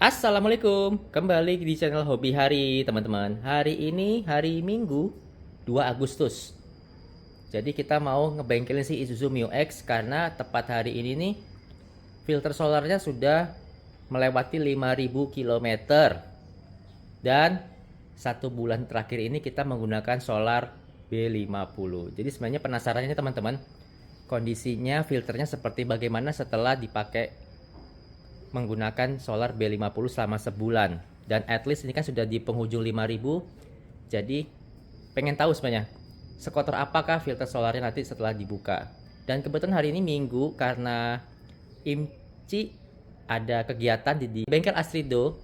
Assalamualaikum, kembali di channel Hobi Hari teman-teman. Hari ini hari Minggu 2 Agustus. Jadi kita mau ngebengkelin si Isuzu Mio X karena tepat hari ini nih filter solarnya sudah melewati 5.000 km. Dan 1 bulan terakhir ini kita menggunakan solar B50. Jadi sebenarnya penasarannya teman-teman, kondisinya filternya seperti bagaimana setelah dipakai menggunakan solar B50 selama sebulan. Dan at least ini kan sudah di penghujung 5.000. Jadi pengen tahu sebenarnya sekotor apakah filter solarnya nanti setelah dibuka. Dan kebetulan hari ini Minggu karena IMCI ada kegiatan di bengkel Astrido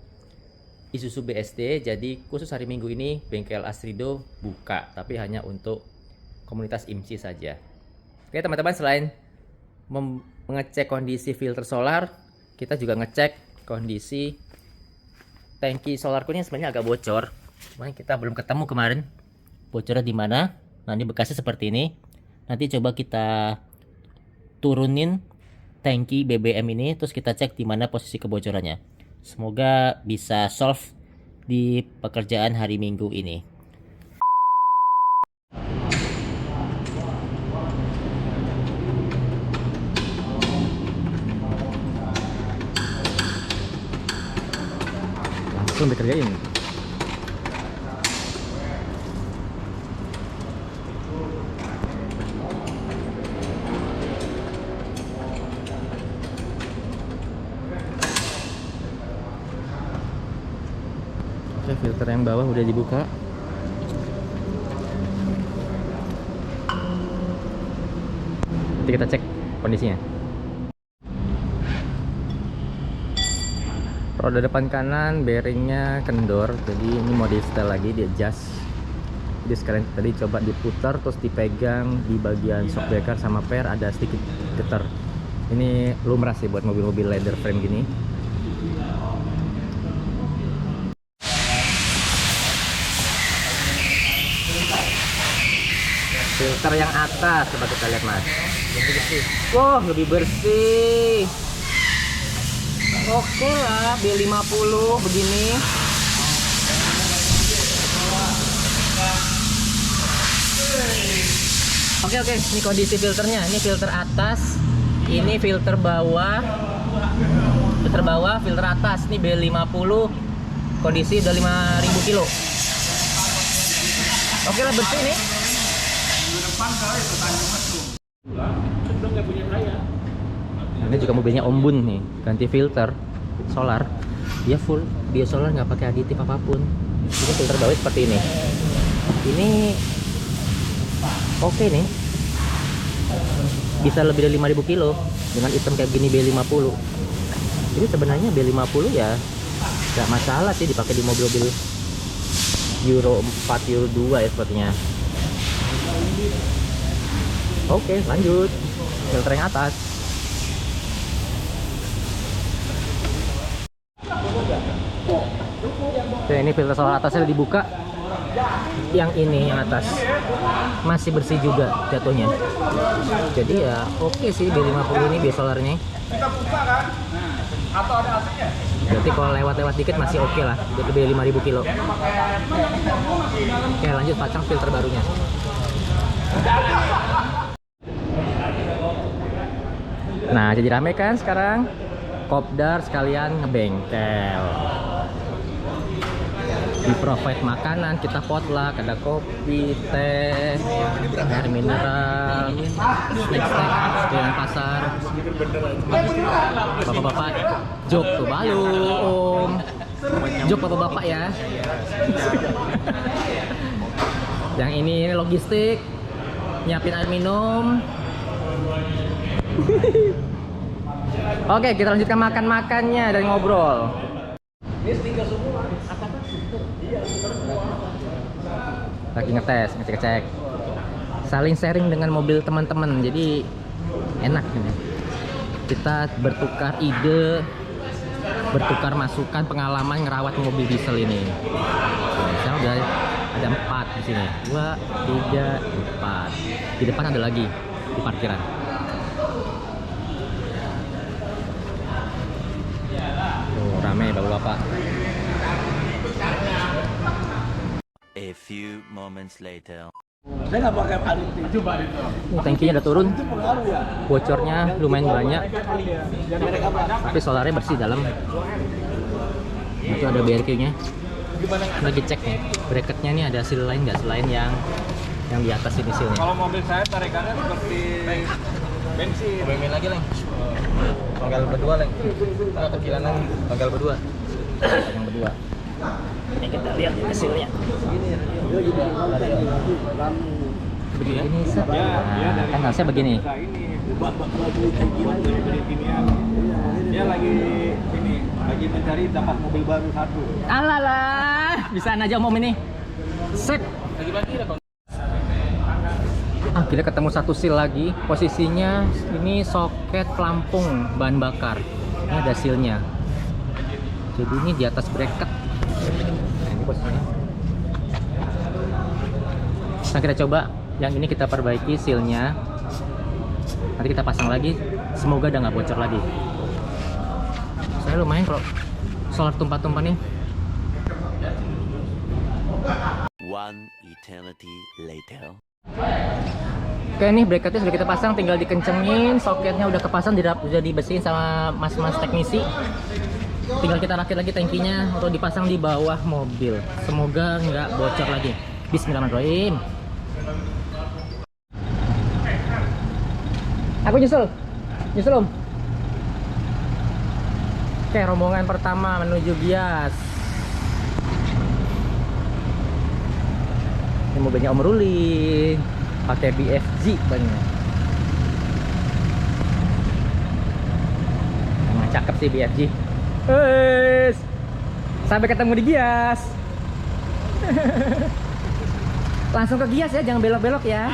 Isuzu BSD. Jadi khusus hari Minggu ini bengkel Astrido buka, tapi hanya untuk komunitas IMCI saja. Oke teman-teman, selain mengecek kondisi filter solar, kita juga ngecek kondisi tangki solarku ini sebenarnya agak bocor. Cuman kita belum ketemu kemarin bocornya di mana. Nah, ini bekasnya seperti ini. Nanti coba kita turunin tangki BBM ini, terus kita cek di mana posisi kebocorannya. Semoga bisa solve di pekerjaan hari Minggu ini. Langsung dikerjain. Oke, filter yang bawah udah dibuka. Nanti kita cek kondisinya. Roda depan kanan bearingnya kendor, jadi ini mau di setel lagi, di adjust. Jadi sekalian tadi coba diputar terus dipegang di bagian shock breaker sama per ada sedikit getar. Ini lumrah sih buat mobil-mobil leather frame gini. Filter yang atas coba kita lihat mas. Wah, lebih bersih. Oke lah, B50 begini. Oke, ini kondisi filternya. Ini filter atas, ini filter bawah. Filter bawah, filter atas. Ini B50, kondisi udah 5.000 kilo. Oke lah, bersih nih. Ini juga mobilnya Om Bun nih, ganti filter solar, dia full bio solar, nggak pakai aditif apapun. Ini filter bawah seperti ini. Ini oke nih, bisa lebih dari 5.000 kilo dengan item kayak gini B50. Jadi sebenarnya B50 ya nggak masalah sih dipakai di mobil-mobil Euro 4, Euro 2 ya sepertinya. Oke, lanjut filter yang atas. Oke, ini filter solar atasnya dibuka. Yang ini yang atas masih bersih juga jatuhnya. Jadi ya oke sih B50 ini bio solarnya. Kita buka kan? Atau ada AC-nya? Berarti kalau lewat-lewat dikit masih oke lah, lebih 5.000 kilo. Oke, lanjut pasang filter barunya. Nah, jadi rame kan sekarang? Kopdar sekalian ngebengkel. Di provide makanan, kita potluck, ada kopi, teh, air mineral, snack-snack jalan pasar. Bapak-bapak jok tuh balu om, jok bapak-bapak ya. Yang ini logistik, nyiapin air minum. Oke, kita lanjutkan makan-makannya dan ngobrol. Lagi ngetes, ngecek-ngecek, saling sharing dengan mobil teman-teman, jadi enak ini. Kita bertukar ide, bertukar masukan, pengalaman ngerawat mobil diesel ini. Saya udah ada 4 di sini, 2, 3, 4. Di depan ada lagi di parkiran. Rame bapak-bapak. A few moments later. Saya nggak pakai paling coba itu. Tangkinya udah turun. Itu pengaruh ya. Bocornya lumayan banyak. Biar mereka Tapi solarnya bersih dalam. Itu ada BRQ-nya. Lagi cek nih. Bracketnya nih ada seal lain nggak selain yang di atas ini sealnya. Kalau mobil saya tarikannya seperti bensin. Main lagi Leng. Tanggal berdua Leng. Tanggal kekilan lagi. Tanggal berdua. Yang berdua. Ini kita lihat hasilnya. Begini set. Nah, kan harusnya begini. Dia lagi ini lagi mencari dapat mobil baru satu. Alalah, bisa aja om ini. Set. Akhirnya ketemu satu seal lagi. Posisinya ini soket pelampung bahan bakar. Ini ada sealnya. Jadi ini di atas bracket. Nah, ini posisinya. Nah, kita coba yang ini kita perbaiki sealnya. Nanti kita pasang lagi. Semoga udah nggak bocor lagi. Saya lumayan kalau solar tumpah-tumpah nih. One eternity later. Oke, nih bracketnya sudah kita pasang, tinggal dikencengin. Soketnya udah kepasang, udah dibersihin sama mas-mas teknisi. Tinggal kita rakit lagi tangkinya untuk dipasang di bawah mobil. Semoga nggak bocor lagi. Bismillahirrahmanirrahim. Aku nyusul om. Oke, rombongan pertama menuju Gias. Ini mobilnya Om Ruli, pakai BFG bannya. Emang cakep sih BFG. Wes, sampai ketemu di Gias. Langsung ke Gias ya, jangan belok-belok ya.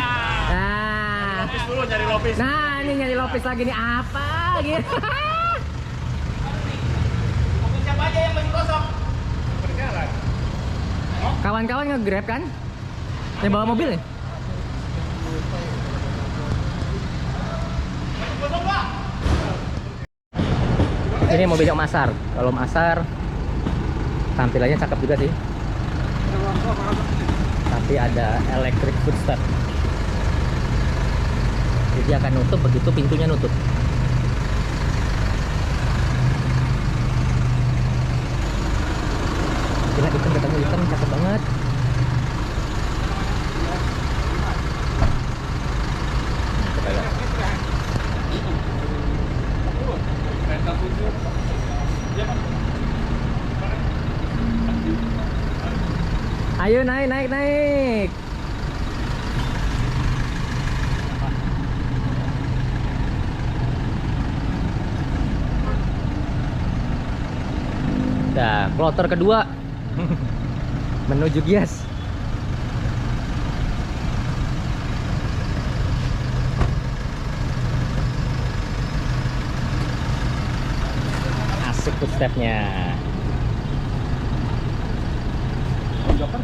Nah, Lopis dulu nyari lopis. nah ini nyari lopis lagi nih apa gitu. Mobil siapa aja yang masih kosong? Berjalan. Kawan-kawan nge-grab kan? Yang bawa mobil ya? Ini mobilnya Om Asar. Kalau Om Asar tampilannya cakep juga sih. Tapi ada electric footstep. Jadi akan nutup begitu pintunya nutup. Gila, hitam ketemu hitam cakep banget. Kita lihat. Ayo naik. Nah, kloter kedua menuju Gias. Asik footstepnya.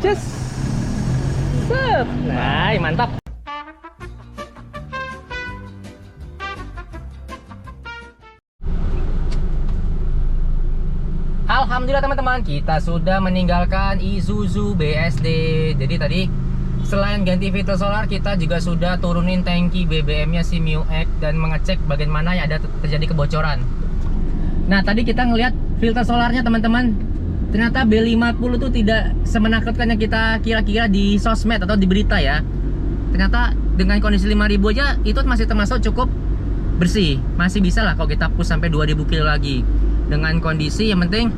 Just sep. Nah, mantap. Alhamdulillah teman-teman, kita sudah meninggalkan Isuzu BSD. Jadi tadi selain ganti filter solar, kita juga sudah turunin tangki BBM-nya si Mio X dan mengecek bagaimana ya ada terjadi kebocoran. Nah, tadi kita ngelihat filter solarnya teman-teman. Ternyata B50 tuh tidak semenakutkan yang kita kira-kira di sosmed atau di berita ya. Ternyata dengan kondisi 5000 aja itu masih termasuk cukup bersih. Masih bisa lah kalau kita push sampai 2000 kilo lagi. Dengan kondisi yang penting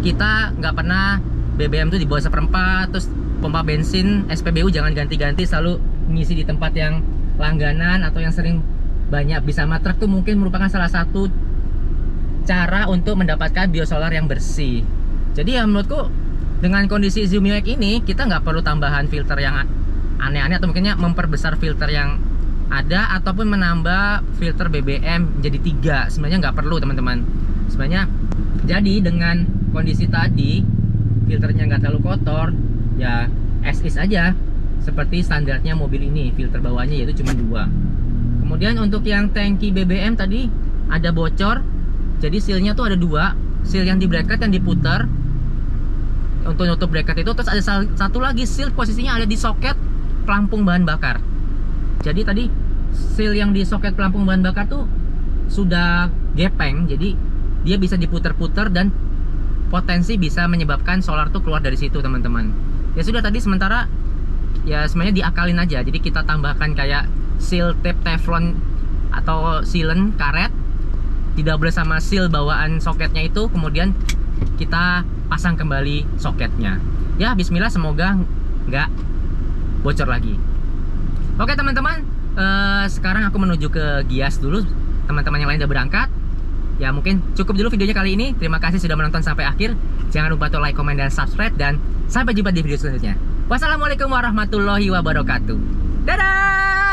kita nggak pernah BBM tuh di bawah 1/4. Terus pompa bensin SPBU jangan ganti-ganti, selalu ngisi di tempat yang langganan atau yang sering banyak bisa sama truk tuh mungkin merupakan salah satu cara untuk mendapatkan biosolar yang bersih. Jadi ya menurutku dengan kondisi Isuzu Mio X ini kita nggak perlu tambahan filter yang aneh-aneh atau mungkinnya memperbesar filter yang ada ataupun menambah filter BBM jadi 3. Sebenarnya nggak perlu teman-teman. Sebenarnya jadi dengan kondisi tadi filternya nggak terlalu kotor ya as is aja seperti standarnya mobil ini. Filter bawahnya yaitu cuma 2. Kemudian untuk yang tangki BBM tadi ada bocor. Jadi sealnya tuh ada 2. seal yang di bracket yang diputar untuk nutup bracket itu. Terus ada satu lagi seal posisinya ada di soket pelampung bahan bakar. Jadi tadi seal yang di soket pelampung bahan bakar tuh sudah gepeng, jadi dia bisa diputar-putar dan potensi bisa menyebabkan solar tuh keluar dari situ teman-teman. Ya sudah, tadi sementara ya sebenarnya diakalin aja. Jadi kita tambahkan kayak seal tape teflon atau sealant karet, didouble sama seal bawaan soketnya itu, kemudian kita pasang kembali soketnya. Ya bismillah, semoga nggak bocor lagi. Oke teman-teman, sekarang aku menuju ke Gias dulu. Teman-teman yang lain udah berangkat. Ya mungkin cukup dulu videonya kali ini. Terima kasih sudah menonton sampai akhir. Jangan lupa untuk like, komen, dan subscribe. Dan sampai jumpa di video selanjutnya. Wassalamualaikum warahmatullahi wabarakatuh. Dadah.